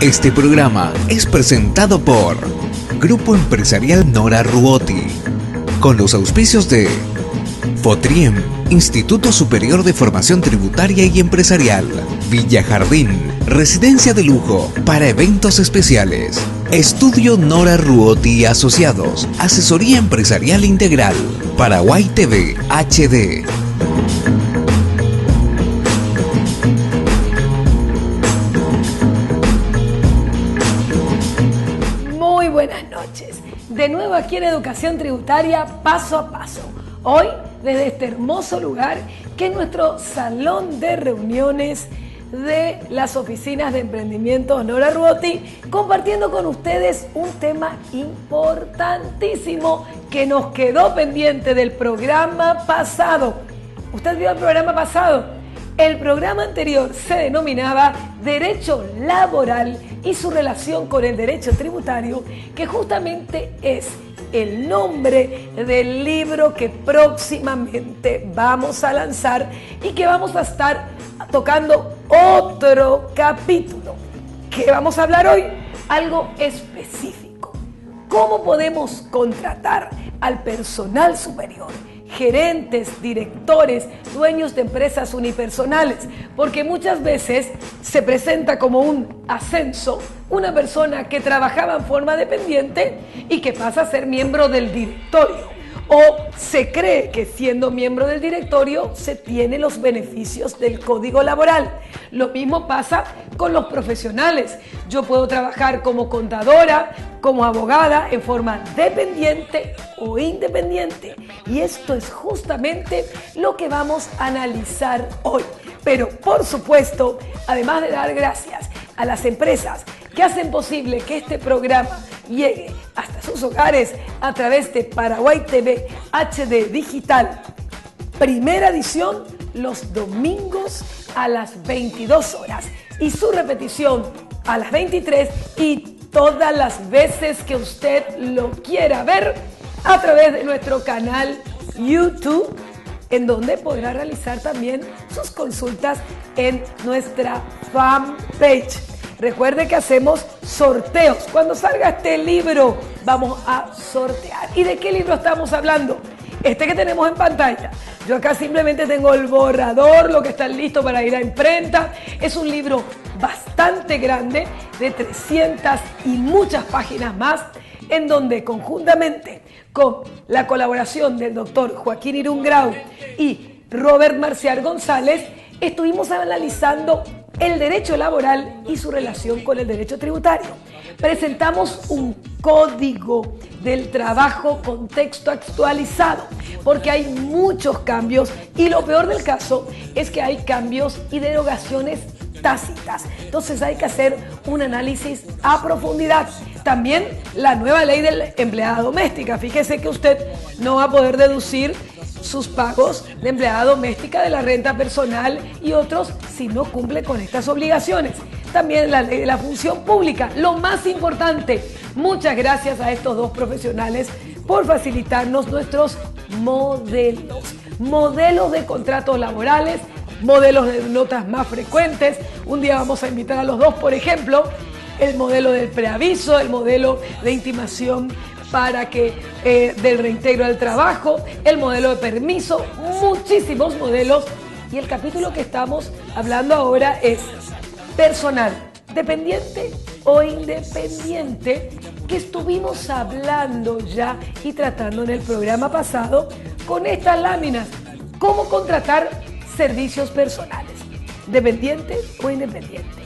Este programa es presentado por Grupo Empresarial Nora Ruotti, con los auspicios de Fotriem, Instituto Superior de Formación Tributaria y Empresarial, Villa Jardín, residencia de lujo para eventos especiales, Estudio Nora Ruotti y Asociados, Asesoría Empresarial Integral, Paraguay TV HD. Muy buenas noches. De nuevo aquí en Educación Tributaria Paso a Paso. Hoy desde este hermoso lugar que es nuestro salón de reuniones de las oficinas de emprendimiento Nora Ruotti, compartiendo con ustedes un tema importantísimo que nos quedó pendiente del programa pasado. ¿Usted vio el programa pasado? El programa anterior se denominaba Derecho Laboral y su relación con el derecho tributario, que justamente es el nombre del libro que próximamente vamos a lanzar y que vamos a estar tocando otro capítulo. ¿Qué vamos a hablar hoy? Algo específico. ¿Cómo podemos contratar al personal superior? Gerentes, directores, dueños de empresas unipersonales, porque muchas veces se presenta como un ascenso una persona que trabajaba en forma dependiente y que pasa a ser miembro del directorio. O se cree que siendo miembro del directorio se tiene los beneficios del Código Laboral. Lo mismo pasa con los profesionales. Yo puedo trabajar como contadora, como abogada, en forma dependiente o independiente. Y esto es justamente lo que vamos a analizar hoy. Pero, por supuesto, además de dar gracias a las empresas que hacen posible que este programa llegue hasta sus hogares a través de Paraguay TV HD Digital, primera edición los domingos a las 22 horas y su repetición a las 23 y todas las veces que usted lo quiera ver a través de nuestro canal YouTube, en donde podrá realizar también sus consultas en nuestra fanpage. Recuerde que hacemos sorteos. Cuando salga este libro, vamos a sortear. ¿Y de qué libro estamos hablando? Este que tenemos en pantalla. Yo acá simplemente tengo el borrador, lo que está listo para ir a imprenta. Es un libro bastante grande, de 300 y muchas páginas más, en donde conjuntamente con la colaboración del doctor Joaquín Irungrau y Robert Marcial González, estuvimos analizando el derecho laboral y su relación con el derecho tributario. Presentamos un código del trabajo con texto actualizado, porque hay muchos cambios y lo peor del caso es que hay cambios y derogaciones tácitas. Entonces hay que hacer un análisis a profundidad. También la nueva ley de empleada doméstica. Fíjese que usted no va a poder deducir sus pagos de empleada doméstica de la renta personal y otros si no cumple con estas obligaciones. También la ley de la función pública. Lo más importante, muchas gracias a estos dos profesionales por facilitarnos nuestros modelos de contratos laborales, modelos de notas más frecuentes. Un día vamos a invitar a los dos, por ejemplo, el modelo del preaviso, el modelo de intimación para que del reintegro al trabajo, el modelo de permiso, muchísimos modelos. Y el capítulo que estamos hablando ahora es personal, dependiente o independiente, que estuvimos hablando ya y tratando en el programa pasado con estas láminas. ¿Cómo contratar servicios personales, dependiente o independiente?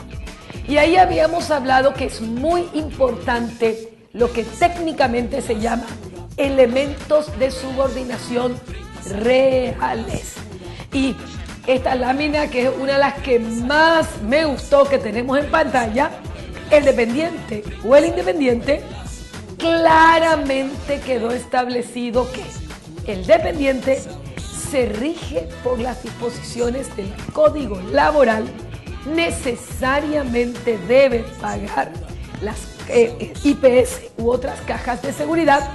Y ahí habíamos hablado que es muy importante lo que técnicamente se llama elementos de subordinación reales. Y esta lámina, que es una de las que más me gustó que tenemos en pantalla, el dependiente o el independiente, claramente quedó establecido que el dependiente se rige por las disposiciones del Código Laboral, necesariamente debe pagar las IPS u otras cajas de seguridad,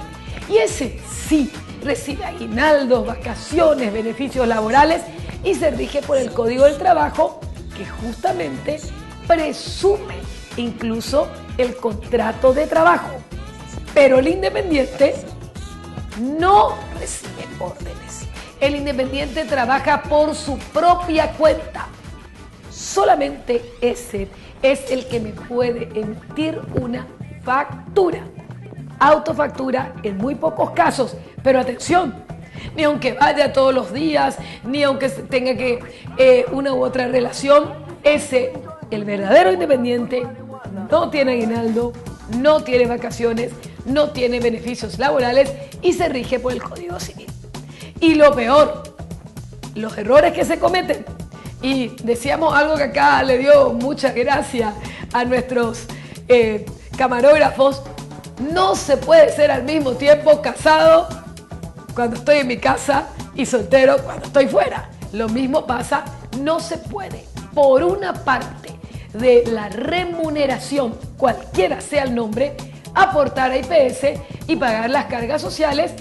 y ese sí recibe aguinaldos, vacaciones, beneficios laborales y se rige por el Código del Trabajo, que justamente presume incluso el contrato de trabajo. Pero el independiente no recibe órdenes. El independiente trabaja por su propia cuenta. Solamente ese es el que me puede emitir una factura. Autofactura en muy pocos casos, pero atención, ni aunque vaya todos los días, ni aunque tenga una u otra relación, el verdadero independiente no tiene aguinaldo, no tiene vacaciones, no tiene beneficios laborales y se rige por el Código Civil. Y lo peor, los errores que se cometen, y decíamos algo que acá le dio mucha gracia a nuestros camarógrafos: no se puede ser al mismo tiempo casado cuando estoy en mi casa y soltero cuando estoy fuera. Lo mismo pasa, no se puede, por una parte de la remuneración, cualquiera sea el nombre, aportar a IPS y pagar las cargas sociales,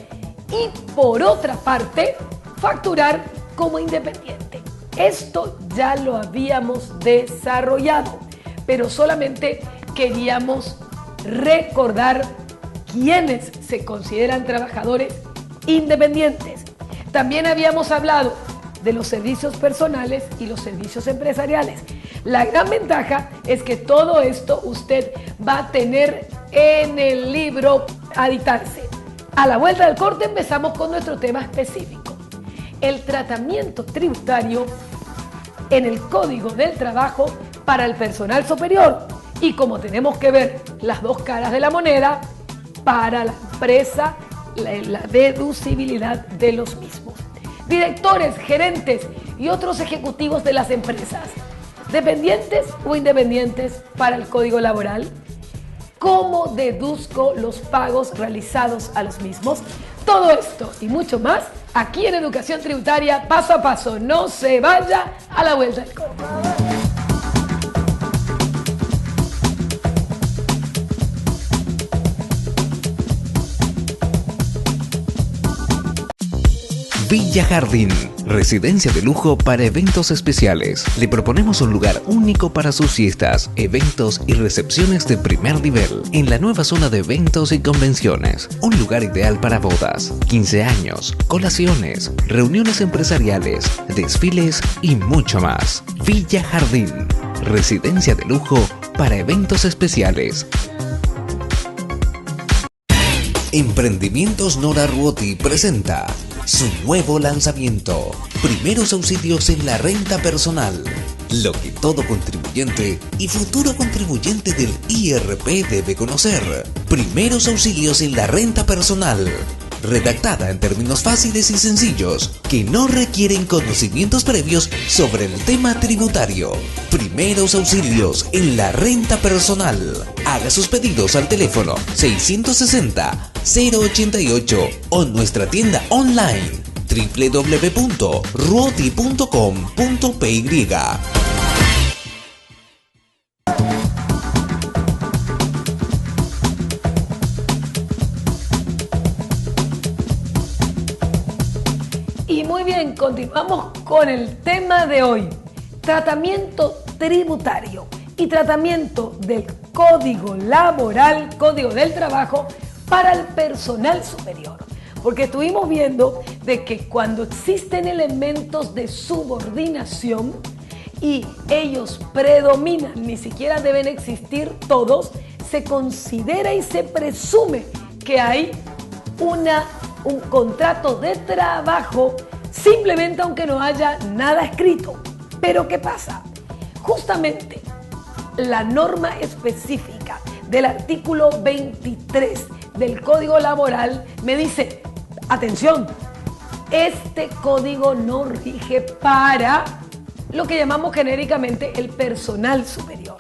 y por otra parte, facturar como independiente. Esto ya lo habíamos desarrollado, pero solamente queríamos recordar quiénes se consideran trabajadores independientes. También habíamos hablado de los servicios personales y los servicios empresariales. La gran ventaja es que todo esto usted va a tener en el libro a editarse. A la vuelta del corte empezamos con nuestro tema específico: el tratamiento tributario en el Código del Trabajo para el personal superior. Y como tenemos que ver las dos caras de la moneda, para la empresa, la deducibilidad de los mismos. Directores, gerentes y otros ejecutivos de las empresas, dependientes o independientes para el Código Laboral, ¿cómo deduzco los pagos realizados a los mismos? Todo esto y mucho más aquí en Educación Tributaria Paso a Paso. No se vaya, a la vuelta del corte. Villa Jardín, residencia de lujo para eventos especiales. Le proponemos un lugar único para sus fiestas, eventos y recepciones de primer nivel en la nueva zona de eventos y convenciones. Un lugar ideal para bodas, 15 años, colaciones, reuniones empresariales, desfiles y mucho más. Villa Jardín, residencia de lujo para eventos especiales. Emprendimientos Nora Ruoti presenta su nuevo lanzamiento: Primeros auxilios en la renta personal. Lo que todo contribuyente y futuro contribuyente del IRP debe conocer. Primeros auxilios en la renta personal. Redactada en términos fáciles y sencillos que no requieren conocimientos previos sobre el tema tributario. Primeros auxilios en la renta personal. Haga sus pedidos al teléfono 660-088 o en nuestra tienda online www.ruoti.com.py. Y muy bien, continuamos con el tema de hoy: tratamiento tributario y tratamiento del Código Laboral, Código del Trabajo para el personal superior. Porque estuvimos viendo de que cuando existen elementos de subordinación y ellos predominan, ni siquiera deben existir todos, se considera y se presume que hay un contrato de trabajo, simplemente aunque no haya nada escrito. Pero ¿qué pasa? Justamente la norma específica del artículo 23 del Código Laboral me dice: atención, este código no rige para lo que llamamos genéricamente el personal superior.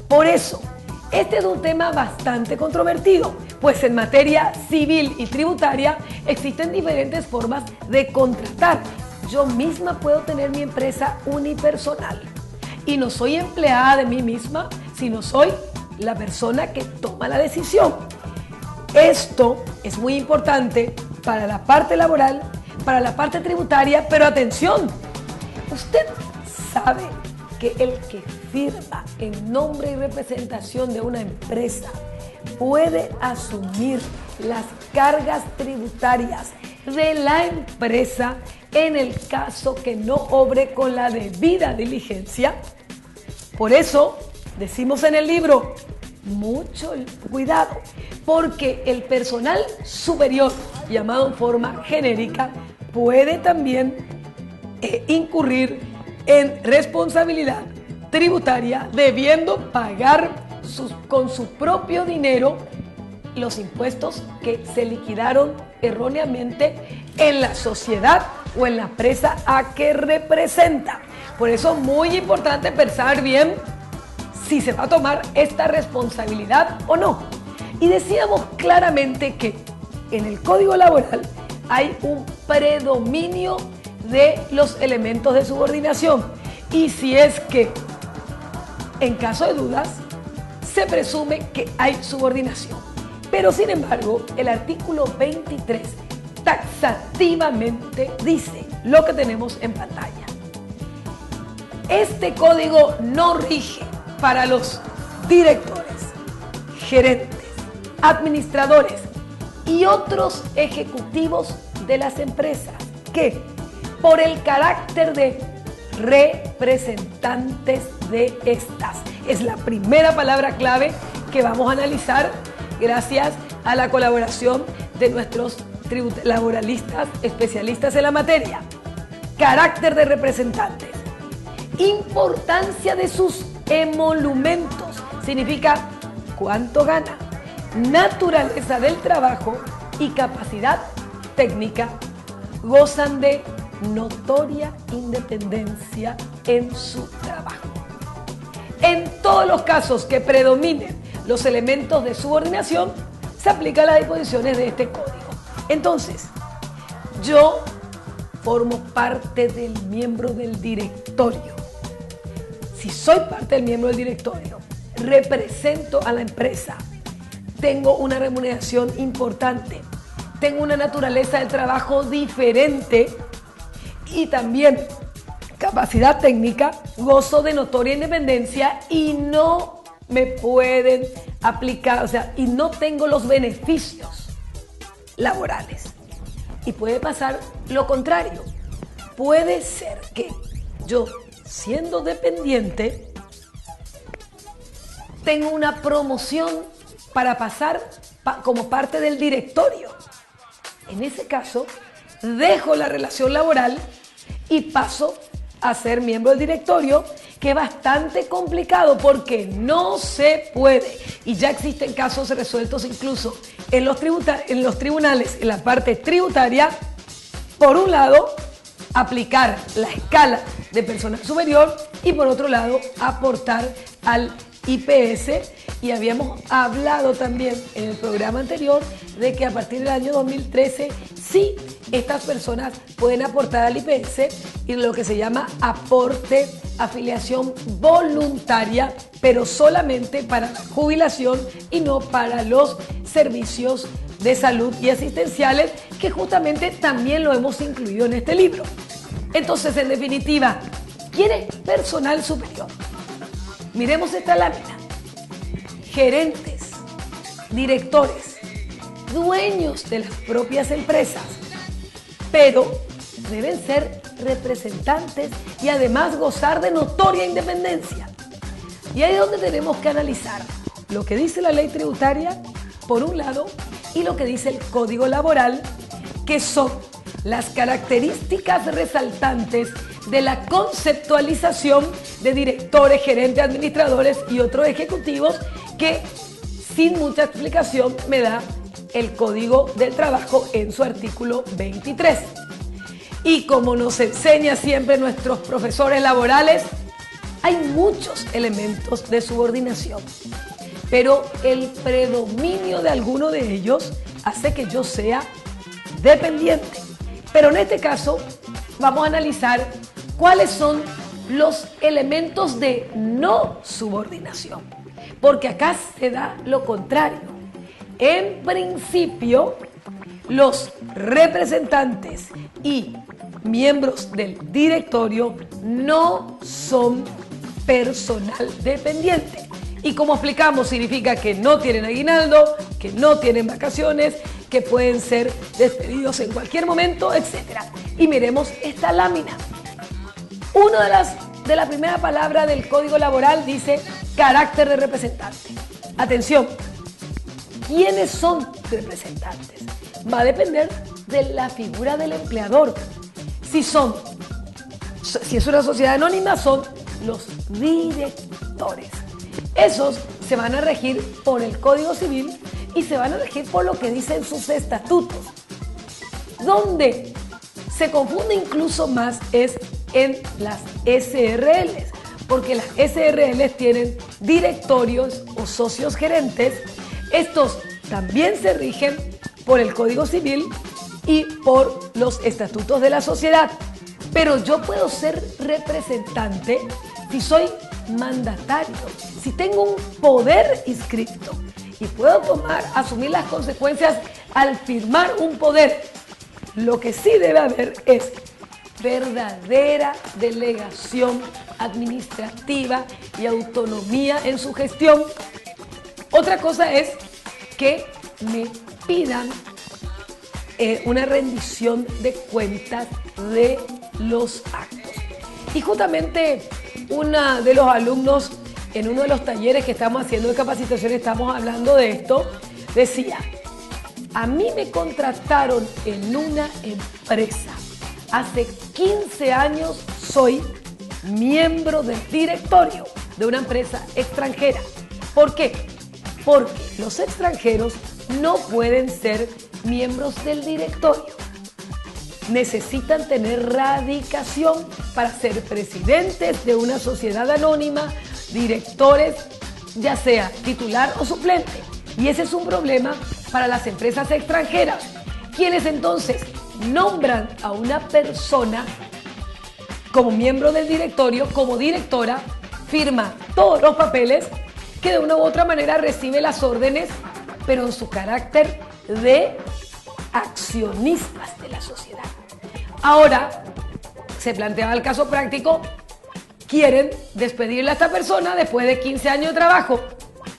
Por eso, este es un tema bastante controvertido, pues en materia civil y tributaria existen diferentes formas de contratar. Yo misma puedo tener mi empresa unipersonal y no soy empleada de mí misma, sino soy la persona que toma la decisión. Esto es muy importante para la parte laboral, para la parte tributaria, pero atención, usted sabe que el que firma en nombre y representación de una empresa puede asumir las cargas tributarias de la empresa en el caso que no obre con la debida diligencia. Por eso decimos en el libro, mucho cuidado, porque el personal superior, llamado en forma genérica, puede también incurrir en responsabilidad tributaria, debiendo pagar con su propio dinero los impuestos que se liquidaron erróneamente en la sociedad o en la empresa a que representa. Por eso es muy importante pensar bien si se va a tomar esta responsabilidad o no. Y decíamos claramente que en el Código Laboral hay un predominio de los elementos de subordinación. Y si es que, en caso de dudas, se presume que hay subordinación. Pero sin embargo, el artículo 23 taxativamente dice lo que tenemos en pantalla. Este código no rige para los directores, gerentes, administradores y otros ejecutivos de las empresas que, por el carácter de representantes de estas, es la primera palabra clave que vamos a analizar gracias a la colaboración de nuestros laboralistas especialistas en la materia. Carácter de representantes. Importancia de sus emolumentos. Significa cuánto gana. Naturaleza del trabajo y capacidad técnica. Gozan de notoria independencia en su trabajo. En todos los casos que predominen los elementos de subordinación, se aplican las disposiciones de este código. Entonces, yo formo parte del miembro del directorio. Si soy parte del miembro del directorio, represento a la empresa, tengo una remuneración importante, tengo una naturaleza del trabajo diferente y también capacidad técnica, gozo de notoria independencia y no me pueden aplicar, y no tengo los beneficios laborales. Y puede pasar lo contrario. Puede ser que yo, siendo dependiente, tengo una promoción para pasar como parte del directorio. En ese caso, dejo la relación laboral y paso a ser miembro del directorio, que es bastante complicado porque no se puede. Y ya existen casos resueltos incluso en los tribunales, en la parte tributaria. Por un lado, aplicar la escala de personal superior y por otro lado, aportar al IPS. Y habíamos hablado también en el programa anterior de que a partir del año 2013 sí, estas personas pueden aportar al IPS y lo que se llama aporte, afiliación voluntaria, pero solamente para la jubilación y no para los servicios de salud y asistenciales, que justamente también lo hemos incluido en este libro. Entonces, en definitiva, ¿quién es personal superior? Miremos esta lámina. Gerentes, directores, dueños de las propias empresas, pero deben ser representantes y además gozar de notoria independencia. Y ahí es donde tenemos que analizar lo que dice la ley tributaria, por un lado, y lo que dice el Código Laboral, que son las características resaltantes de la conceptualización de directores, gerentes, administradores y otros ejecutivos que sin mucha explicación me da el Código del Trabajo en su artículo 23. Y como nos enseña siempre nuestros profesores laborales, hay muchos elementos de subordinación, pero el predominio de alguno de ellos hace que yo sea dependiente. Pero en este caso vamos a analizar cuáles son los elementos de no subordinación, porque acá se da lo contrario. En principio, los representantes y miembros del directorio no son personal dependiente. Y como explicamos, significa que no tienen aguinaldo, que no tienen vacaciones, que pueden ser despedidos en cualquier momento, etc. Y miremos esta lámina. Una de la primera palabra del Código Laboral dice carácter de representante. Atención, ¿quiénes son representantes? Va a depender de la figura del empleador. Si es una sociedad anónima, son los directores. Esos se van a regir por el Código Civil y se van a regir por lo que dicen sus estatutos. Donde se confunde incluso más es en las SRLs, porque las SRLs tienen directorios o socios gerentes. Estos también se rigen por el Código Civil y por los estatutos de la sociedad. Pero yo puedo ser representante si soy mandatario, si tengo un poder inscrito y puedo asumir las consecuencias al firmar un poder. Lo que sí debe haber es verdadera delegación administrativa y autonomía en su gestión. Otra cosa es que me pidan una rendición de cuentas de los actos. Y justamente una de los alumnos en uno de los talleres que estamos haciendo de capacitación, estamos hablando de esto, decía: a mí me contrataron en una empresa. Hace 15 años soy miembro del directorio de una empresa extranjera. ¿Por qué? Porque los extranjeros no pueden ser miembros del directorio. Necesitan tener radicación para ser presidentes de una sociedad anónima, directores, ya sea titular o suplente. Y ese es un problema para las empresas extranjeras, quienes entonces nombran a una persona como miembro del directorio, como directora, firma todos los papeles, que de una u otra manera recibe las órdenes, pero en su carácter de accionistas de la sociedad. Ahora, se planteaba el caso práctico, quieren despedirle a esta persona después de 15 años de trabajo.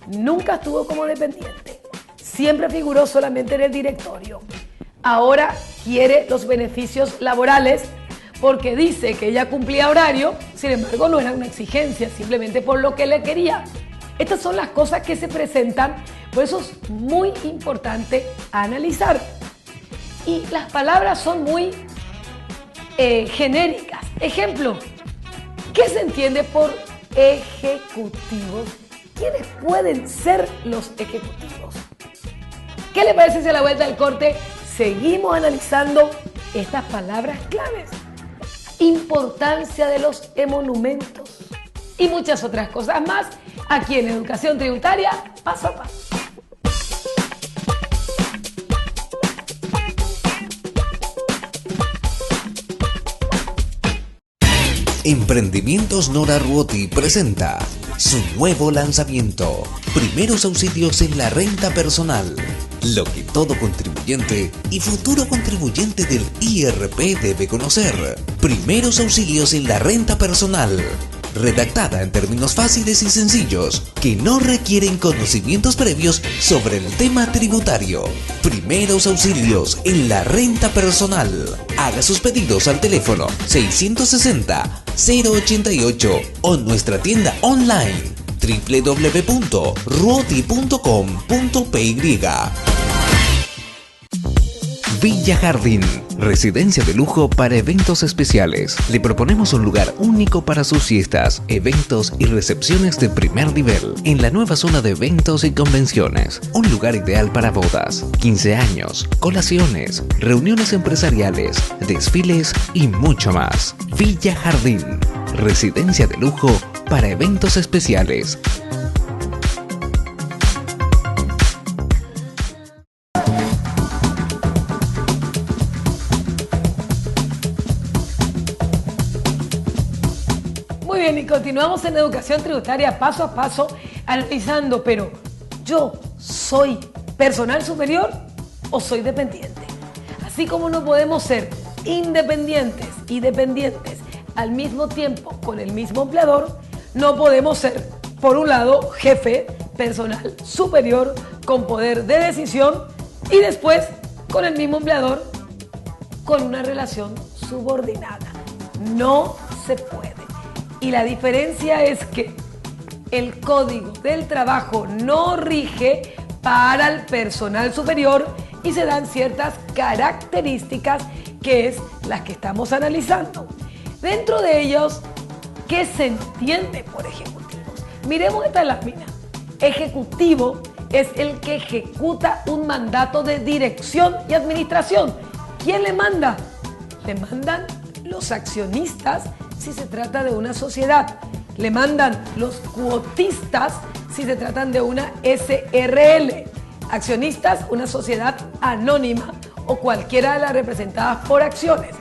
Nunca estuvo como dependiente, siempre figuró solamente en el directorio. Ahora quiere los beneficios laborales porque dice que ella cumplía horario, sin embargo no era una exigencia, simplemente por lo que le quería. Estas son las cosas que se presentan, por eso es muy importante analizar. Y las palabras son muy genéricas. Ejemplo, ¿qué se entiende por ejecutivos? ¿Quiénes pueden ser los ejecutivos? ¿Qué le parece si a la vuelta del corte seguimos analizando estas palabras claves? Importancia de los emolumentos y muchas otras cosas más aquí en Educación Tributaria Paso a Paso. Emprendimientos Nora Ruoti presenta su nuevo lanzamiento: Primeros auxilios en la renta personal. Lo que todo contribuyente y futuro contribuyente del IRP debe conocer. Primeros auxilios en la renta personal. Redactada en términos fáciles y sencillos, que no requieren conocimientos previos sobre el tema tributario. Primeros auxilios en la renta personal. Haga sus pedidos al teléfono 660-088 o nuestra tienda online www.ruoti.com.py. Villa Jardín, residencia de lujo para eventos especiales. Le proponemos un lugar único para sus fiestas, eventos y recepciones de primer nivel en la nueva zona de eventos y convenciones. Un lugar ideal para bodas, 15 años, colaciones, reuniones empresariales, desfiles y mucho más. Villa Jardín, residencia de lujo para eventos especiales. Muy bien, y continuamos en Educación Tributaria Paso a Paso analizando, pero ¿yo soy personal superior o soy dependiente? Así como no podemos ser independientes y dependientes al mismo tiempo con el mismo empleador, No podemos ser, por un lado, jefe, personal superior con poder de decisión y después con el mismo empleador con una relación subordinada. No se puede. Y la diferencia es que el Código del Trabajo no rige para el personal superior y se dan ciertas características que es las que estamos analizando. Dentro de ellos, ¿qué se entiende por ejecutivos? Miremos esta lámina. Ejecutivo es el que ejecuta un mandato de dirección y administración. ¿Quién le manda? Le mandan los accionistas si se trata de una sociedad. Le mandan los cuotistas si se tratan de una SRL. Accionistas, una sociedad anónima o cualquiera de las representadas por acciones.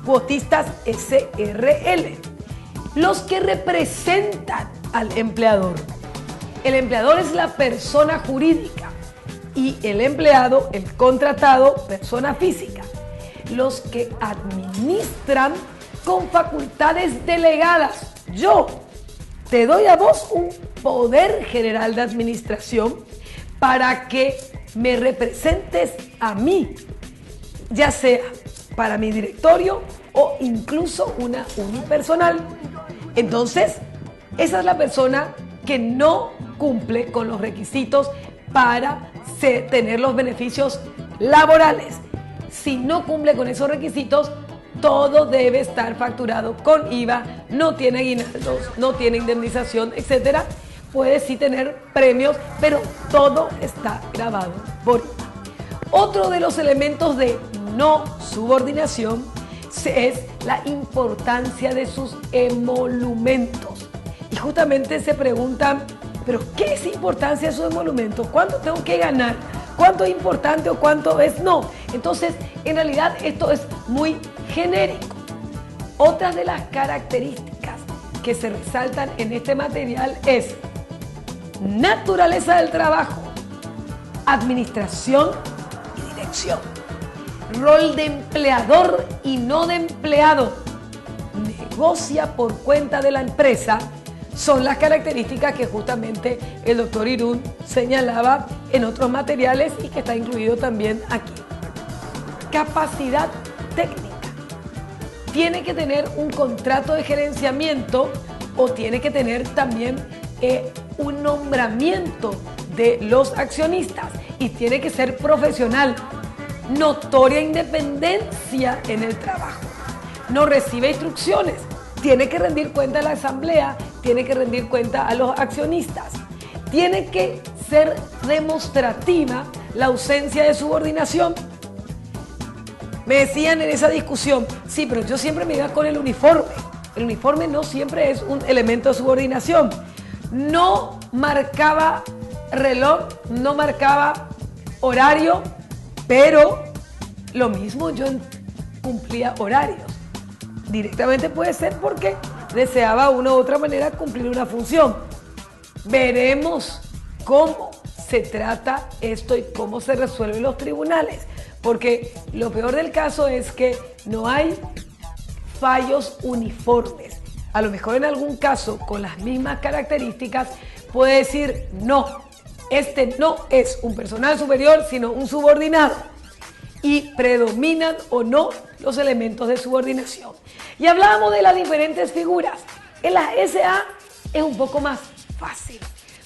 Cuotistas, SRL. Los que representan al empleador. El empleador es la persona jurídica y el empleado, el contratado, persona física. Los que administran con facultades delegadas. Yo te doy a vos un poder general de administración para que me representes a mí, ya sea para mi directorio o incluso una unipersonal. Entonces, esa es la persona que no cumple con los requisitos para tener los beneficios laborales. Si no cumple con esos requisitos, todo debe estar facturado con IVA, no tiene aguinaldos, no tiene indemnización, etc. Puede sí tener premios, pero todo está grabado por IVA. Otro de los elementos de no subordinación es la importancia de sus emolumentos. Y justamente se preguntan, ¿pero qué es importancia de sus emolumentos? ¿Cuánto tengo que ganar? ¿Cuánto es importante o cuánto es no? Entonces, en realidad esto es muy genérico. Otra de las características que se resaltan en este material es naturaleza del trabajo, administración y dirección, rol de empleador y no de empleado, negocia por cuenta de la empresa. Son las características que justamente el doctor Irún señalaba en otros materiales y que está incluido también aquí. Capacidad técnica. Tiene que tener un contrato de gerenciamiento o tiene que tener también un nombramiento de los accionistas y tiene que ser profesional. Notoria independencia en el trabajo. No recibe instrucciones. Tiene que rendir cuenta a la asamblea, tiene que rendir cuenta a los accionistas. Tiene que ser demostrativa la ausencia de subordinación. Me decían en esa discusión, sí, pero yo siempre me iba con el uniforme. El uniforme no siempre es un elemento de subordinación. No marcaba reloj, no marcaba horario, pero lo mismo yo cumplía horarios. Directamente puede ser porque deseaba una u otra manera cumplir una función. Veremos cómo se trata esto y cómo se resuelve en los tribunales, porque lo peor del caso es que no hay fallos uniformes. A lo mejor en algún caso con las mismas características puede decir no, este no es un personal superior sino un subordinado, y predominan o no los elementos de subordinación. Y hablábamos de las diferentes figuras. En las SA es un poco más fácil,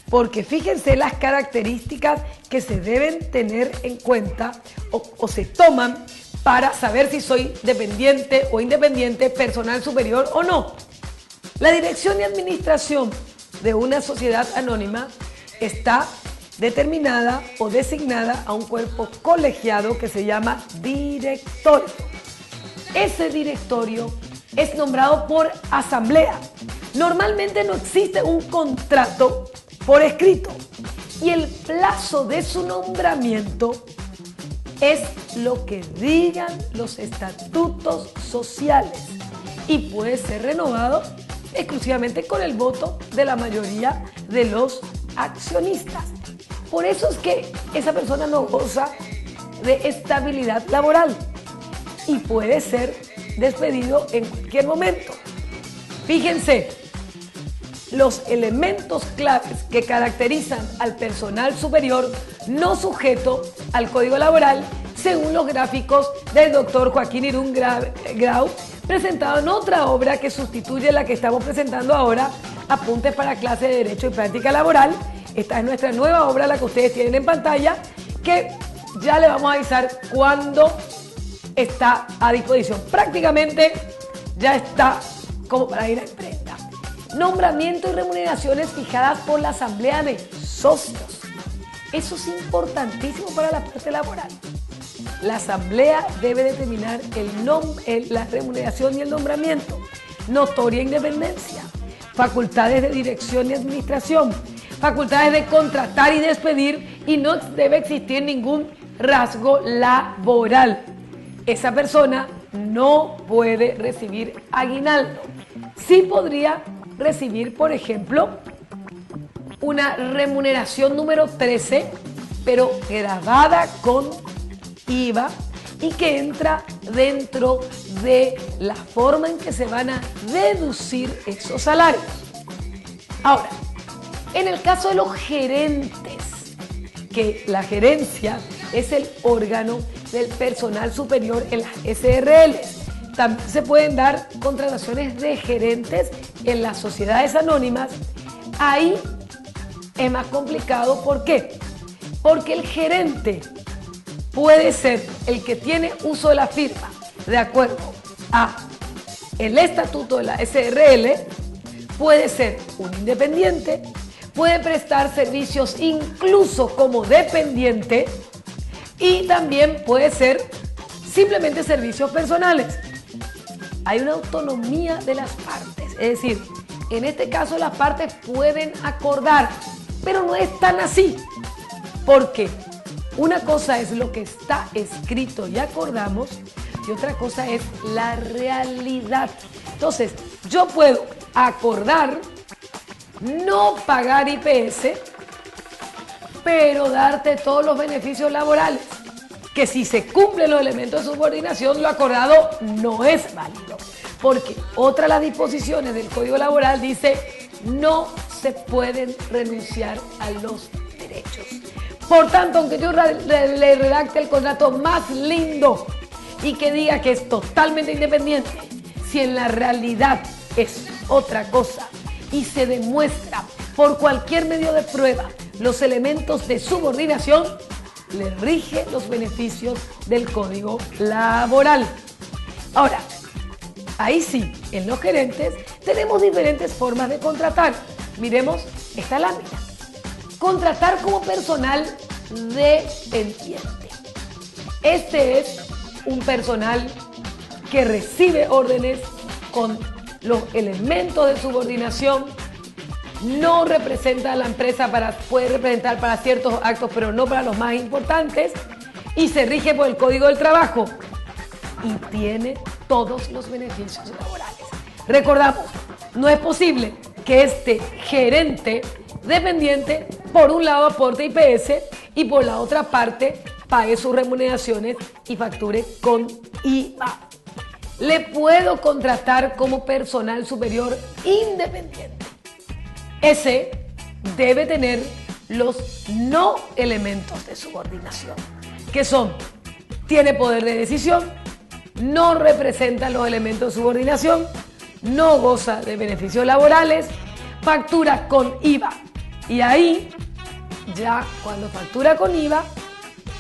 porque fíjense las características que se deben tener en cuenta o se toman para saber si soy dependiente o independiente, personal superior o no. La dirección y administración de una sociedad anónima está determinada o designada a un cuerpo colegiado que se llama directorio. Ese directorio es nombrado por asamblea. Normalmente no existe un contrato por escrito y el plazo de su nombramiento es lo que digan los estatutos sociales y puede ser renovado exclusivamente con el voto de la mayoría de los accionistas. Por eso es que esa persona no goza de estabilidad laboral y puede ser despedido en cualquier momento. Fíjense, los elementos claves que caracterizan al personal superior no sujeto al Código Laboral, según los gráficos del doctor Joaquín Irún Grau, presentado en otra obra que sustituye la que estamos presentando ahora, Apuntes para clase de Derecho y Práctica Laboral. Esta es nuestra nueva obra, la que ustedes tienen en pantalla, que ya le vamos a avisar cuándo está a disposición. Prácticamente ya está como para ir a imprenta. Nombramiento y remuneraciones fijadas por la Asamblea de Socios. Eso es importantísimo para la parte laboral. La Asamblea debe determinar la remuneración y el nombramiento. Notoria independencia. Facultades de dirección y administración. Facultades de contratar y despedir, y no debe existir ningún rasgo laboral. Esa persona no puede recibir aguinaldo. Sí podría recibir, por ejemplo, una remuneración número 13, pero grabada con IVA y que entra dentro de la forma en que se van a deducir esos salarios. Ahora, en el caso de los gerentes, que la gerencia es el órgano del personal superior en las SRLs, también se pueden dar contrataciones de gerentes en las sociedades anónimas. Ahí es más complicado. ¿Por qué? Porque el gerente puede ser el que tiene uso de la firma de acuerdo a el estatuto de la SRL, puede ser un independiente, puede prestar servicios incluso como dependiente y también puede ser simplemente servicios personales. Hay una autonomía de las partes, es decir, en este caso las partes pueden acordar, pero no es tan así, porque una cosa es lo que está escrito y acordamos y otra cosa es la realidad. Entonces, yo puedo acordar no pagar IPS, pero darte todos los beneficios laborales, que si se cumplen los elementos de subordinación, lo acordado no es válido, porque otra de las disposiciones del Código Laboral dice no se pueden renunciar a los derechos. Por tanto, aunque yo le redacte el contrato más lindo y que diga que es totalmente independiente, si en la realidad es otra cosa y se demuestra por cualquier medio de prueba los elementos de subordinación, le rige los beneficios del Código Laboral. Ahora, ahí sí, en los gerentes tenemos diferentes formas de contratar. Miremos esta lámina. Contratar como personal dependiente. Este es un personal que recibe órdenes con los elementos de subordinación, no representa a la empresa, puede representar para ciertos actos, pero no para los más importantes, y se rige por el Código del Trabajo y tiene todos los beneficios laborales. Recordamos, no es posible que este gerente dependiente, por un lado aporte IPS y por la otra parte pague sus remuneraciones y facture con IVA. Le puedo contratar como personal superior independiente. Ese debe tener los no elementos de subordinación, que son: tiene poder de decisión, no representa los elementos de subordinación, no goza de beneficios laborales, factura con IVA. Y ahí, ya cuando factura con IVA,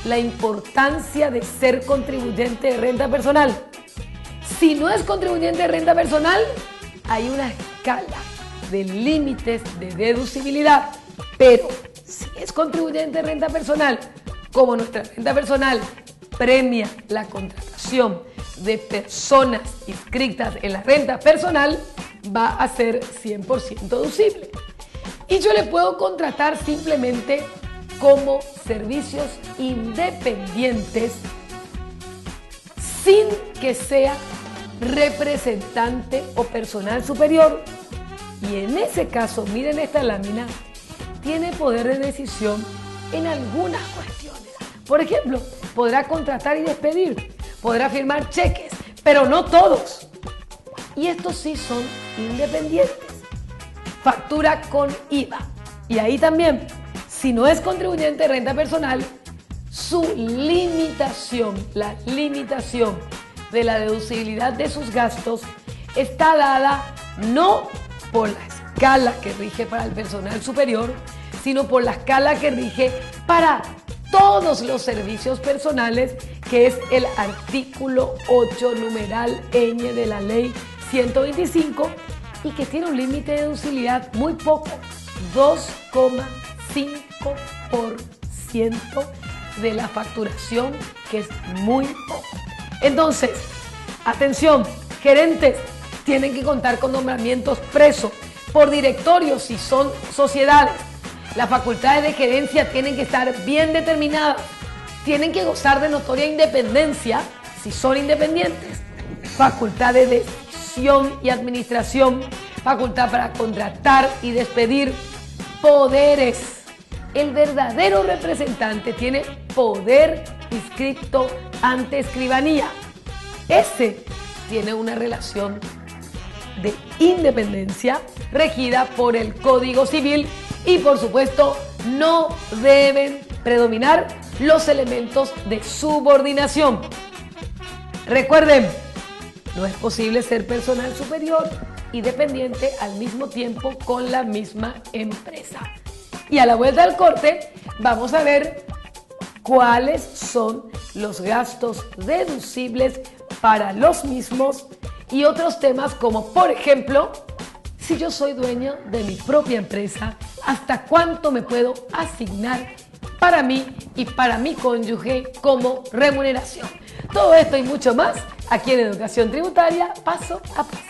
la importancia de ser contribuyente de renta personal. Si no es contribuyente de renta personal, hay una escala de límites de deducibilidad, pero si es contribuyente de renta personal, como nuestra renta personal premia la contratación de personas inscritas en la renta personal, va a ser 100% deducible. Y yo le puedo contratar simplemente como servicios independientes sin que sea representante o personal superior. Y en ese caso, miren esta lámina, tiene poder de decisión en algunas cuestiones. Por ejemplo, podrá contratar y despedir, podrá firmar cheques, pero no todos. Y estos sí son independientes. factura con IVA. Y ahí también, si no es contribuyente de renta personal, su limitación, la limitación de la deducibilidad de sus gastos está dada no por la escala que rige para el personal superior, sino por la escala que rige para todos los servicios personales, que es el artículo 8, numeral ñ de la ley 125, y que tiene un límite de deducibilidad muy poco, 2,5% de la facturación, que es muy poco. Entonces, atención, gerentes tienen que contar con nombramientos presos por directorios si son sociedades. Las facultades de gerencia tienen que estar bien determinadas, tienen que gozar de notoria independencia si son independientes, facultad de decisión y administración, facultad para contratar y despedir, poderes. El verdadero representante tiene poder inscripto ante escribanía. Ese tiene una relación de independencia regida por el Código Civil y, por supuesto, no deben predominar los elementos de subordinación. Recuerden, no es posible ser personal superior y dependiente al mismo tiempo con la misma empresa. Y a la vuelta del corte vamos a ver cuáles son los gastos deducibles para los mismos y otros temas como, por ejemplo, si yo soy dueño de mi propia empresa, ¿hasta cuánto me puedo asignar para mí y para mi cónyuge como remuneración? Todo esto y mucho más aquí en Educación Tributaria, paso a paso.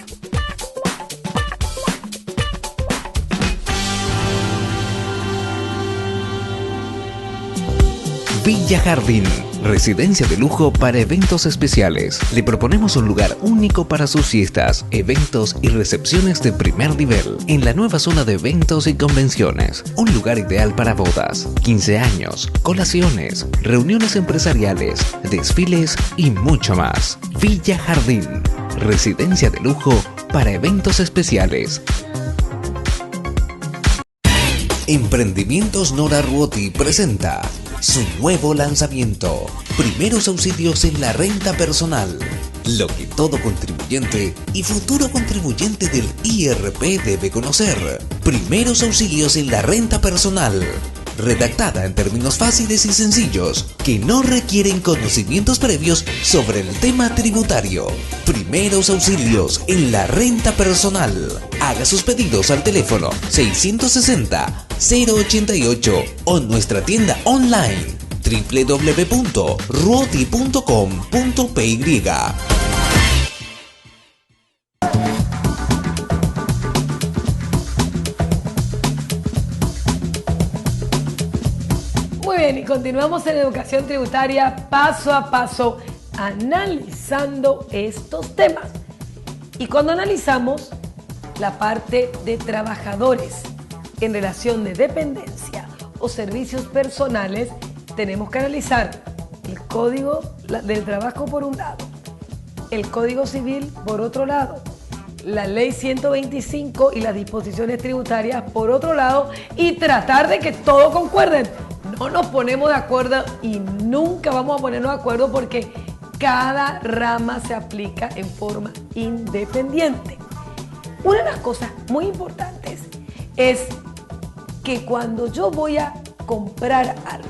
Villa Jardín, residencia de lujo para eventos especiales. Le proponemos un lugar único para sus fiestas, eventos y recepciones de primer nivel en la nueva zona de eventos y convenciones. Un lugar ideal para bodas, 15 años, colaciones, reuniones empresariales, desfiles y mucho más. Villa Jardín, residencia de lujo para eventos especiales. Emprendimientos Nora Ruoti presenta su nuevo lanzamiento, Primeros Auxilios en la Renta Personal. Lo que todo contribuyente y futuro contribuyente del IRP debe conocer. Primeros Auxilios en la Renta Personal. Redactada en términos fáciles y sencillos, que no requieren conocimientos previos sobre el tema tributario. Primeros Auxilios en la Renta Personal. Haga sus pedidos al teléfono 660-088 o nuestra tienda online www.ruoti.com.py. Muy bien, y continuamos en Educación Tributaria paso a paso, analizando estos temas. Y cuando analizamos la parte de trabajadores en relación de dependencia o servicios personales, tenemos que analizar el Código del Trabajo por un lado, el Código Civil por otro lado, la Ley 125 y las disposiciones tributarias por otro lado, y tratar de que todo concuerden. No nos ponemos de acuerdo y nunca vamos a ponernos de acuerdo porque cada rama se aplica en forma independiente. Una de las cosas muy importantes es que cuando yo voy a comprar algo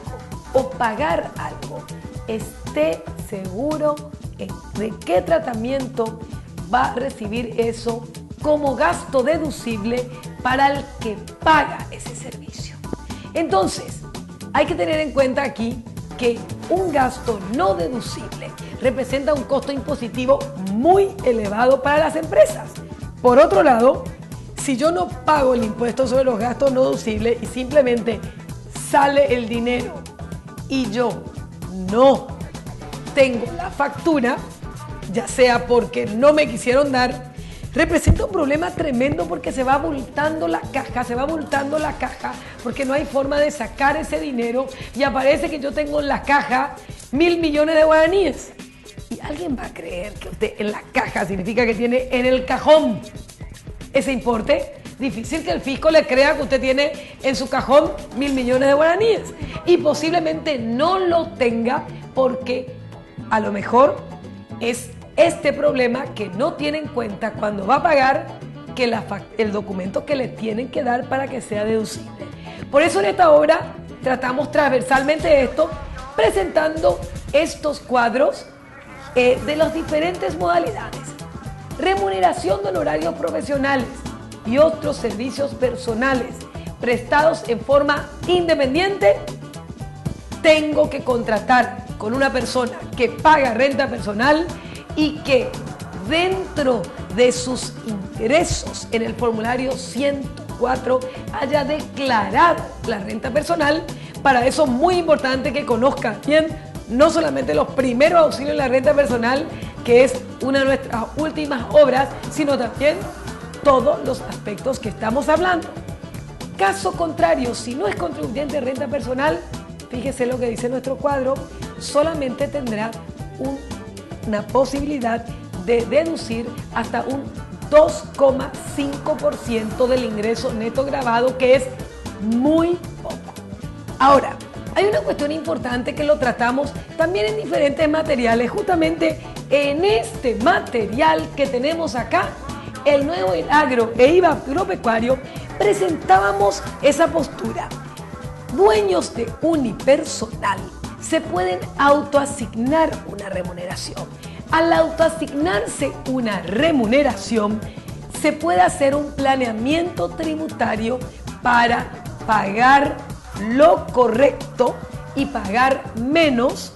o pagar algo, esté seguro de qué tratamiento va a recibir eso como gasto deducible para el que paga ese servicio. Entonces, hay que tener en cuenta aquí que un gasto no deducible representa un costo impositivo muy elevado para las empresas. Por otro lado, si yo no pago el impuesto sobre los gastos no deducibles y simplemente sale el dinero y yo no tengo la factura, ya sea porque no me quisieron dar, representa un problema tremendo porque se va abultando la caja, porque no hay forma de sacar ese dinero y aparece que yo tengo en la caja 1.000 millones de guaraníes. Y alguien va a creer que usted en la caja significa que tiene en el cajón ese importe. difícil que el fisco le crea que usted tiene en su cajón 1.000 millones de guaraníes. Y posiblemente no lo tenga porque a lo mejor es este problema que no tiene en cuenta cuando va a pagar que el documento que le tienen que dar para que sea deducible. Por eso en esta obra tratamos transversalmente esto, presentando estos cuadros de las diferentes modalidades. Remuneración de honorarios profesionales y otros servicios personales prestados en forma independiente. Tengo que contratar con una persona que paga renta personal y que dentro de sus ingresos en el formulario 104 haya declarado la renta personal. Para eso es muy importante que conozcan bien no solamente los primeros auxilios en la renta personal, que es una de nuestras últimas obras, sino también todos los aspectos que estamos hablando. Caso contrario, si no es contribuyente de renta personal, fíjese lo que dice nuestro cuadro, solamente tendrá una posibilidad de deducir hasta un 2,5% del ingreso neto gravado, que es muy poco. Ahora, hay una cuestión importante que lo tratamos también en diferentes materiales. Justamente en este material que tenemos acá, el nuevo agro e IVA agropecuario, presentábamos esa postura. Dueños de unipersonal se pueden autoasignar una remuneración. Al autoasignarse una remuneración, se puede hacer un planeamiento tributario para pagar lo correcto y pagar menos,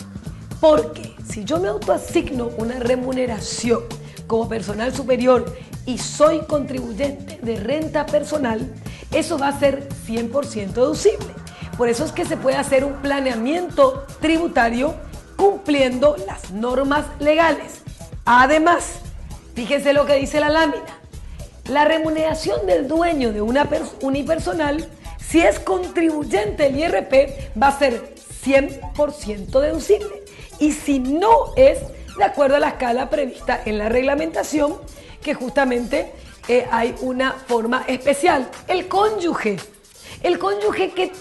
porque si yo me autoasigno una remuneración como personal superior y soy contribuyente de renta personal, eso va a ser 100% deducible. Por eso es que se puede hacer un planeamiento tributario cumpliendo las normas legales. Además, fíjense lo que dice la lámina. La remuneración del dueño de una unipersonal, si es contribuyente del IRP, va a ser 100% deducible. Y si no es, de acuerdo a la escala prevista en la reglamentación, que justamente hay una forma especial. El cónyuge que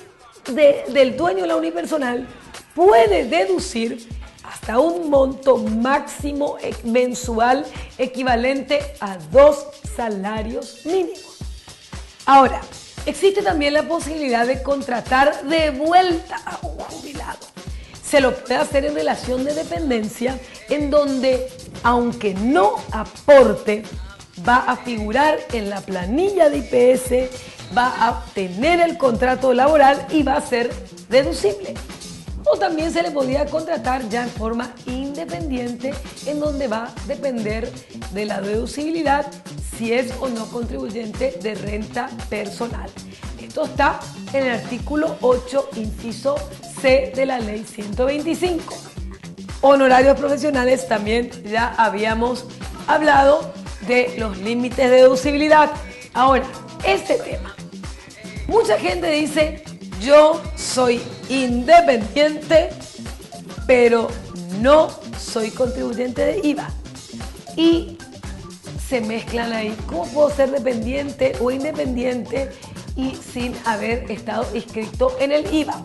del dueño de la unipersonal puede deducir hasta un monto máximo mensual equivalente a 2 salarios mínimos. Ahora, existe también la posibilidad de contratar de vuelta a un jubilado. Se lo puede hacer en relación de dependencia, en donde, aunque no aporte, va a figurar en la planilla de IPS, va a tener el contrato laboral y va a ser deducible. O también se le podría contratar ya en forma independiente, en donde va a depender de la deducibilidad si es o no contribuyente de renta personal. Esto está en el artículo 8, inciso C de la ley 125. Honorarios profesionales, también ya habíamos hablado de los límites de deducibilidad. Ahora, este tema. Mucha gente dice, yo soy independiente, pero no soy contribuyente de IVA. Y se mezclan ahí. ¿Cómo puedo ser dependiente o independiente y sin haber estado inscrito en el IVA?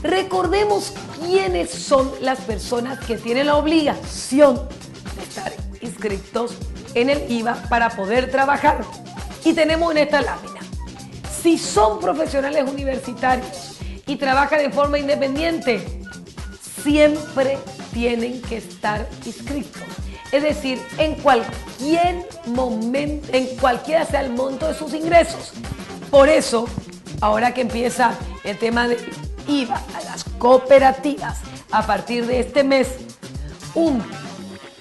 Recordemos quiénes son las personas que tienen la obligación de estar inscritos en el IVA para poder trabajar. Y tenemos en esta lámina. Si son profesionales universitarios y trabajan de forma independiente, siempre tienen que estar inscritos. Es decir, en cualquier momento, en cualquiera sea el monto de sus ingresos. Por eso, ahora que empieza el tema de IVA a las cooperativas, a partir de este mes, un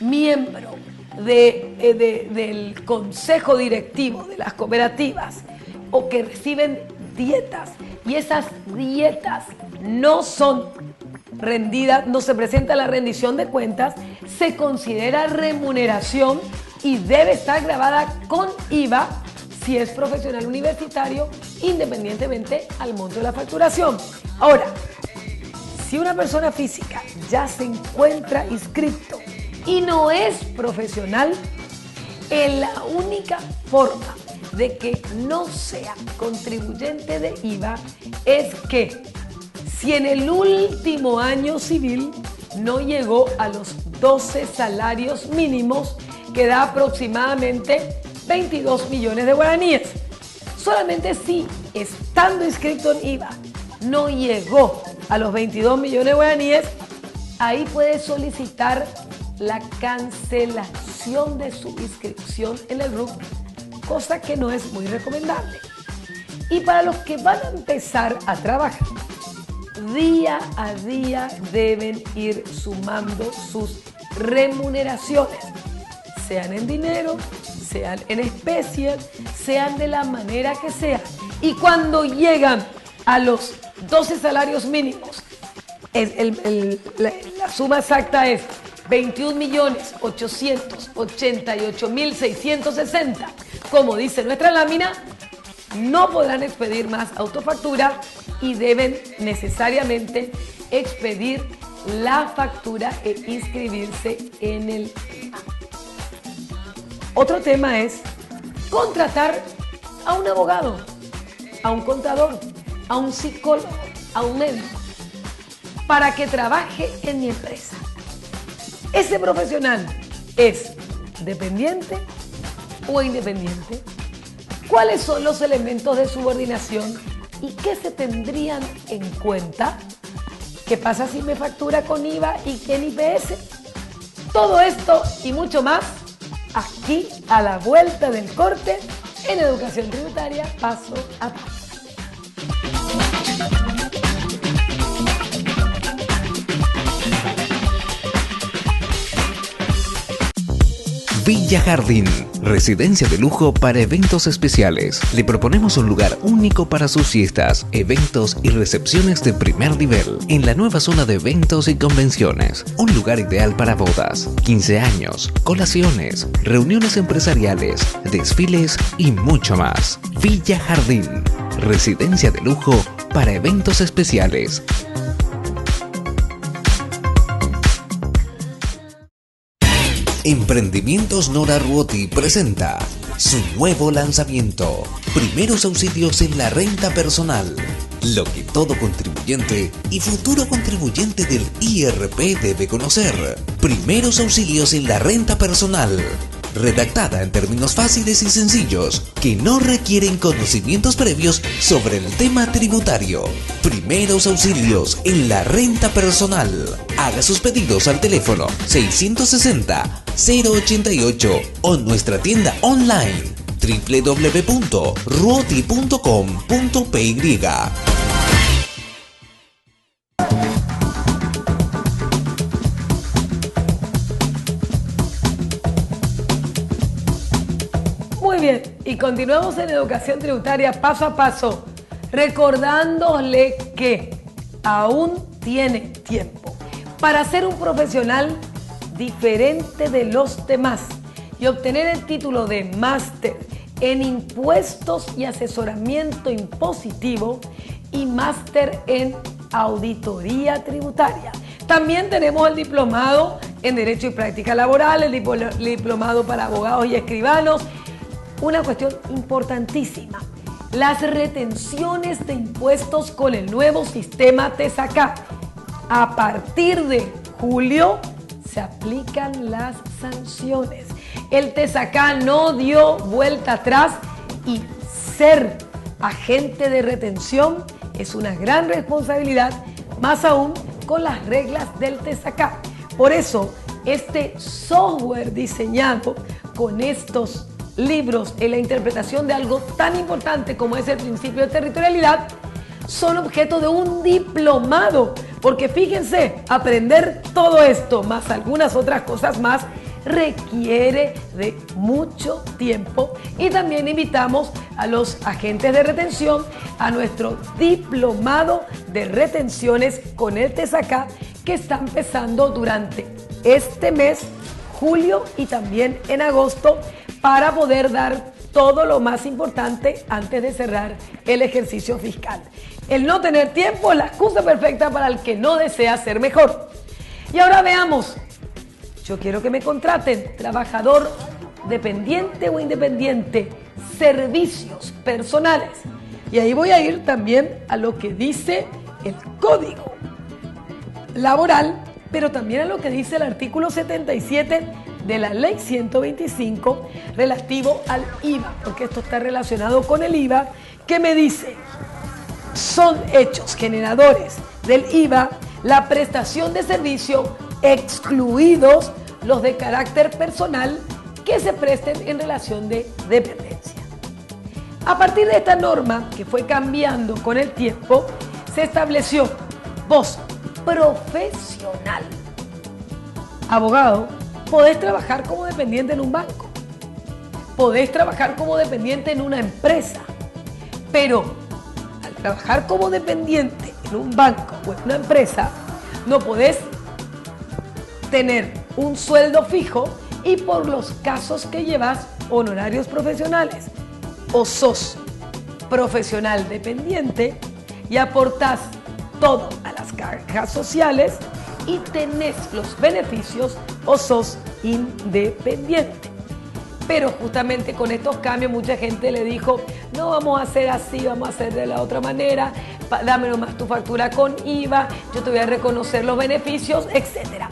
miembro del consejo directivo de las cooperativas o que reciben dietas y esas dietas no son rendidas, no se presenta la rendición de cuentas, se considera remuneración y debe estar grabada con IVA si es profesional universitario, independientemente al monto de la facturación. Ahora, si una persona física ya se encuentra inscrito y no es profesional, la única forma de que no sea contribuyente de IVA es que si en el último año civil no llegó a los 12 salarios mínimos, que da aproximadamente 22 millones de guaraníes. Solamente si, estando inscrito en IVA, no llegó a los 22 millones de guaraníes, ahí puede solicitar la cancelación de su inscripción en el RUC, cosa que no es muy recomendable. Y para los que van a empezar a trabajar, día a día deben ir sumando sus remuneraciones, sean en dinero, sean en especies, sean de la manera que sea. Y cuando llegan a los 12 salarios mínimos, la suma exacta es 21.888.660. Como dice nuestra lámina, no podrán expedir más autofactura y deben necesariamente expedir la factura e inscribirse en el IVA. Otro tema es contratar a un abogado, a un contador, a un psicólogo, a un médico, para que trabaje en mi empresa. ¿Ese profesional es dependiente o independiente? ¿Cuáles son los elementos de subordinación y qué se tendrían en cuenta? ¿Qué pasa si me factura con IVA y en IPS? Todo esto y mucho más aquí a la vuelta del corte en Educación Tributaria Paso a Paso. Villa Jardín, residencia de lujo para eventos especiales. Le proponemos un lugar único para sus fiestas, eventos y recepciones de primer nivel en la nueva zona de eventos y convenciones. Un lugar ideal para bodas, 15 años, colaciones, reuniones empresariales, desfiles y mucho más. Villa Jardín, residencia de lujo para eventos especiales. Emprendimientos Nora Ruoti presenta su nuevo lanzamiento, Primeros Auxilios en la Renta Personal. Lo que todo contribuyente y futuro contribuyente del IRP debe conocer. Primeros Auxilios en la Renta Personal. Redactada en términos fáciles y sencillos, que no requieren conocimientos previos sobre el tema tributario. Primeros auxilios en la renta personal. Haga sus pedidos al teléfono 660-088 o nuestra tienda online www.ruoti.com.py. Muy bien, y continuamos en Educación Tributaria Paso a Paso, recordándole que aún tiene tiempo para ser un profesional diferente de los demás y obtener el título de máster en impuestos y asesoramiento impositivo y máster en auditoría tributaria. También tenemos el diplomado en Derecho y Práctica Laboral, el diplomado para abogados y escribanos. Una cuestión importantísima, las retenciones de impuestos con el nuevo sistema TESACA. A partir de julio se aplican las sanciones. El TESACA no dio vuelta atrás y ser agente de retención es una gran responsabilidad, más aún con las reglas del TESACA. Por eso, este software diseñado con estos libros en la interpretación de algo tan importante como es el principio de territorialidad son objeto de un diplomado, porque fíjense, aprender todo esto más algunas otras cosas más requiere de mucho tiempo, y también invitamos a los agentes de retención a nuestro diplomado de retenciones con el TESACA que está empezando durante este mes, julio y también en agosto, para poder dar todo lo más importante antes de cerrar el ejercicio fiscal. El no tener tiempo es la excusa perfecta para el que no desea ser mejor. Y ahora veamos, yo quiero que me contraten, trabajador dependiente o independiente, servicios personales. Y ahí voy a ir también a lo que dice el Código Laboral, pero también a lo que dice el artículo 77 de la Ley 125 relativo al IVA, porque esto está relacionado con el IVA, que me dice: son hechos generadores del IVA la prestación de servicio, excluidos los de carácter personal que se presten en relación de dependencia. A partir de esta norma, que fue cambiando con el tiempo, se estableció: vos, profesional, abogado, podés trabajar como dependiente en un banco, podés trabajar como dependiente en una empresa, pero al trabajar como dependiente en un banco o en una empresa, no podés tener un sueldo fijo y por los casos que llevas honorarios profesionales. O sos profesional dependiente y aportás todo a las cajas sociales y tenés los beneficios, o sos independiente. Pero justamente con estos cambios mucha gente le dijo: no vamos a hacer así, vamos a hacer de la otra manera, dame nomás tu factura con IVA, yo te voy a reconocer los beneficios, etc.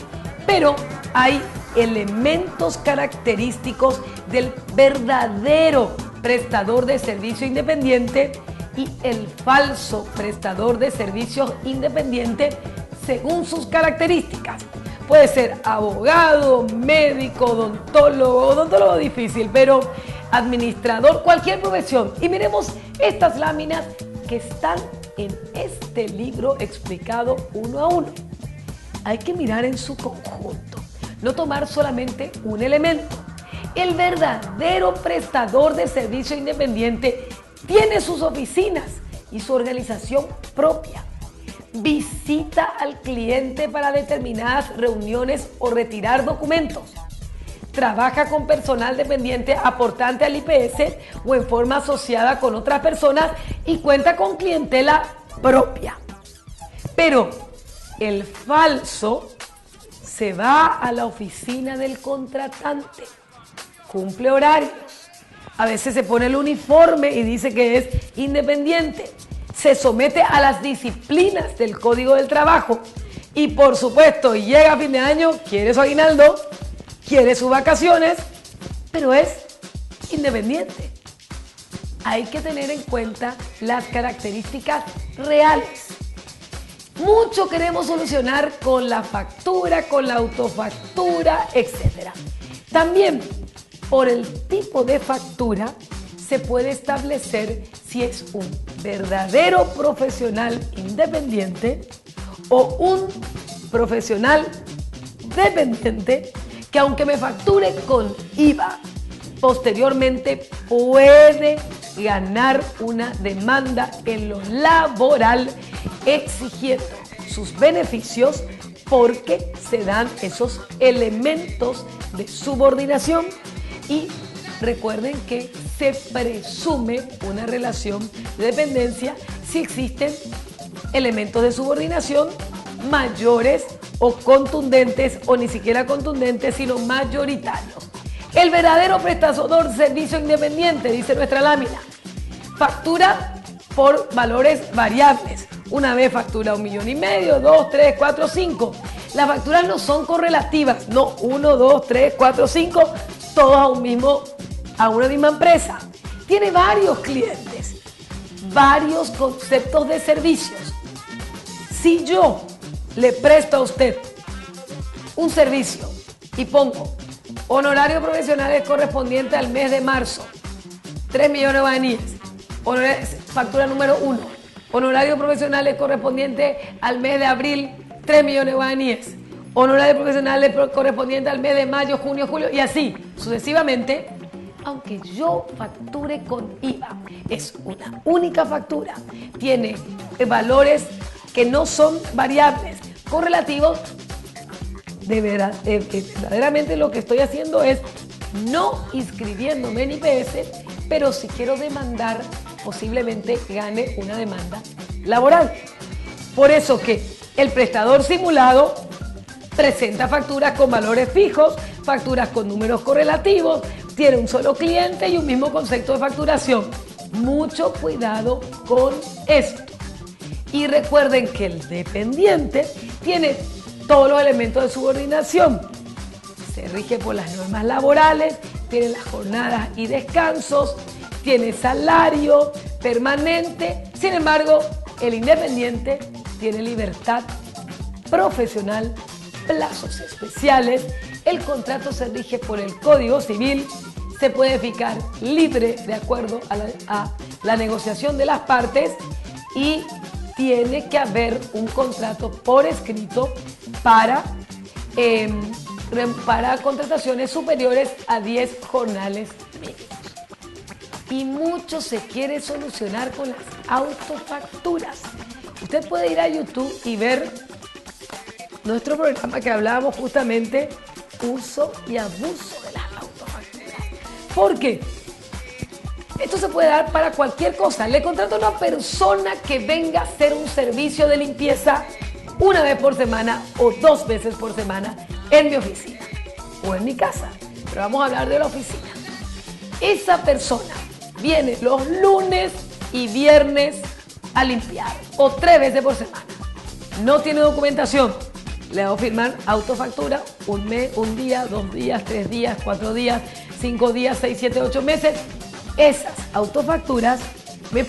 Pero hay elementos característicos del verdadero prestador de servicio independiente y el falso prestador de servicios independiente según sus características. Puede ser abogado, médico, odontólogo difícil, pero administrador, cualquier profesión. Y miremos estas láminas que están en este libro explicado uno a uno. Hay que mirar en su conjunto, no tomar solamente un elemento. El verdadero prestador de servicio independiente tiene sus oficinas y su organización propia. Visita al cliente para determinadas reuniones o retirar documentos. Trabaja con personal dependiente aportante al IPS o en forma asociada con otras personas y cuenta con clientela propia. Pero el falso se va a la oficina del contratante, cumple horarios, a veces se pone el uniforme y dice que es independiente, se somete a las disciplinas del Código del Trabajo y por supuesto llega a fin de año, quiere su aguinaldo, quiere sus vacaciones, pero es independiente. Hay que tener en cuenta las características reales. Mucho queremos solucionar con la factura, con la autofactura, etc. También por el tipo de factura se puede establecer si es un verdadero profesional independiente o un profesional dependiente que, aunque me facture con IVA, posteriormente puede ganar una demanda en lo laboral exigiendo sus beneficios porque se dan esos elementos de subordinación. Y recuerden que se presume una relación de dependencia si existen elementos de subordinación mayores o contundentes, o ni siquiera contundentes, sino mayoritarios. El verdadero prestador de servicio independiente, dice nuestra lámina, factura por valores variables. Una vez factura 1,5 millones, 2, 3, 4, 5. Las facturas no son correlativas, no 1, 2, 3, 4, 5, todos a una misma empresa. Tiene varios clientes, varios conceptos de servicios. Si yo le presto a usted un servicio y pongo honorario profesionales correspondiente al mes de marzo, 3 millones de guaraníes, factura número 1. Honorario profesionales correspondiente al mes de abril, 3 millones de guaraníes. Honorario profesionales correspondiente al mes de mayo, junio, julio y así sucesivamente. Aunque yo facture con IVA, es una única factura. Tiene valores que no son variables, correlativos. Verdaderamente lo que estoy haciendo es no inscribiéndome en IPS, pero si quiero demandar, posiblemente gane una demanda laboral. Por eso que el prestador simulado presenta facturas con valores fijos, facturas con números correlativos, tiene un solo cliente y un mismo concepto de facturación. Mucho cuidado con esto. Y recuerden que el dependiente tiene todos los elementos de subordinación. Se rige por las normas laborales, tiene las jornadas y descansos, tiene salario permanente. Sin embargo, el independiente tiene libertad profesional, plazos especiales, el contrato se rige por el Código Civil, se puede fijar libre de acuerdo a la negociación de las partes y tiene que haber un contrato por escrito para contrataciones superiores a 10 jornales mínimos. Y mucho se quiere solucionar con las autofacturas. Usted puede ir a YouTube y ver nuestro programa que hablábamos justamente uso y abuso de las autofacturas. ¿Por qué? Esto se puede dar para cualquier cosa. Le contrato a una persona que venga a hacer un servicio de limpieza una vez por semana o 2 veces por semana en mi oficina o en mi casa. Pero vamos a hablar de la oficina. Esa persona viene los lunes y viernes a limpiar o 3 veces por semana. No tiene documentación. Le hago firmar autofactura un mes, un día, 2 días, 3 días, 4 días, 5 días, 6, 7, 8 meses. Esas autofacturas me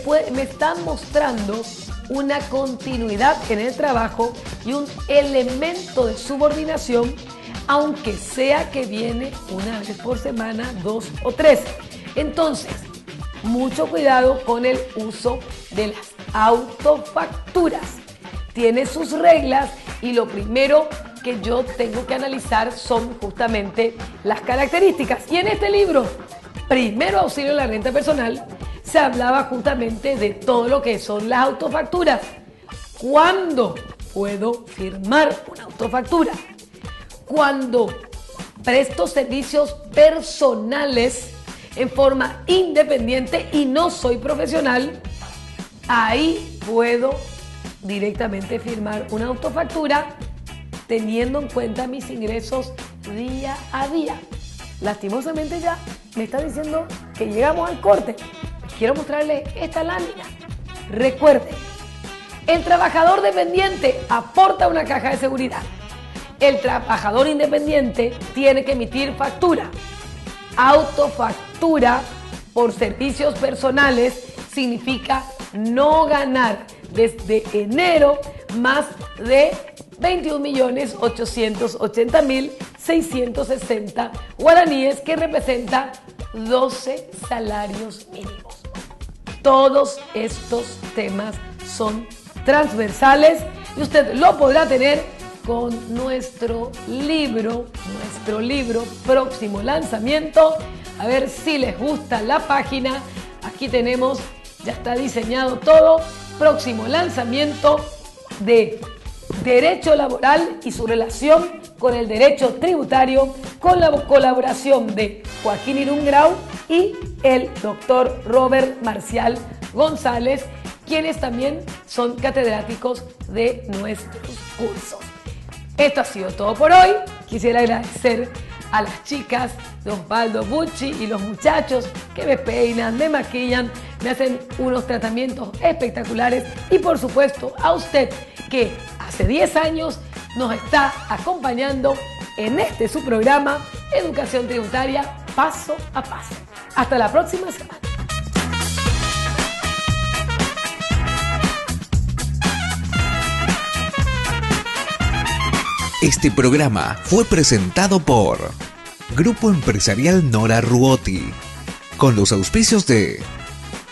están mostrando una continuidad en el trabajo y un elemento de subordinación, aunque sea que viene una vez por semana, 2 o 3. Entonces, mucho cuidado con el uso de las autofacturas. Tiene sus reglas y lo primero que yo tengo que analizar son justamente las características. Y en este libro, Primero Auxilio en la Renta Personal, se hablaba justamente de todo lo que son las autofacturas. ¿Cuándo puedo firmar una autofactura? Cuando presto servicios personales en forma independiente y no soy profesional, ahí puedo directamente firmar una autofactura teniendo en cuenta mis ingresos día a día. Lastimosamente ya me está diciendo que llegamos al corte. Quiero mostrarles esta lámina. Recuerden, el trabajador dependiente aporta una caja de seguridad. El trabajador independiente tiene que emitir factura. Autofactura por servicios personales significa no ganar desde enero más de 21.880.660 guaraníes, que representa 12 salarios mínimos. Todos estos temas son transversales y usted lo podrá tener con nuestro libro próximo lanzamiento. A ver si les gusta la página. Aquí tenemos, ya está diseñado todo. Próximo lanzamiento de Derecho Laboral y su relación con el derecho tributario, con la colaboración de Joaquín Irungrau y el doctor Robert Marcial González, quienes también son catedráticos de nuestros cursos. Esto ha sido todo por hoy. Quisiera agradecer a las chicas de Osvaldo Bucci y los muchachos que me peinan, me maquillan, me hacen unos tratamientos espectaculares, y por supuesto a usted que hace 10 años nos está acompañando en este su programa Educación Tributaria Paso a Paso. Hasta la próxima semana. Este programa fue presentado por Grupo Empresarial Nora Ruotti, con los auspicios de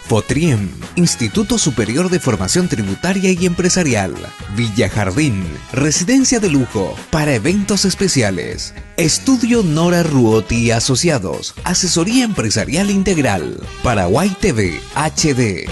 Fotriem, Instituto Superior de Formación Tributaria y Empresarial; Villa Jardín, residencia de lujo para eventos especiales; Estudio Nora Ruotti y Asociados, asesoría empresarial integral; Paraguay TV HD.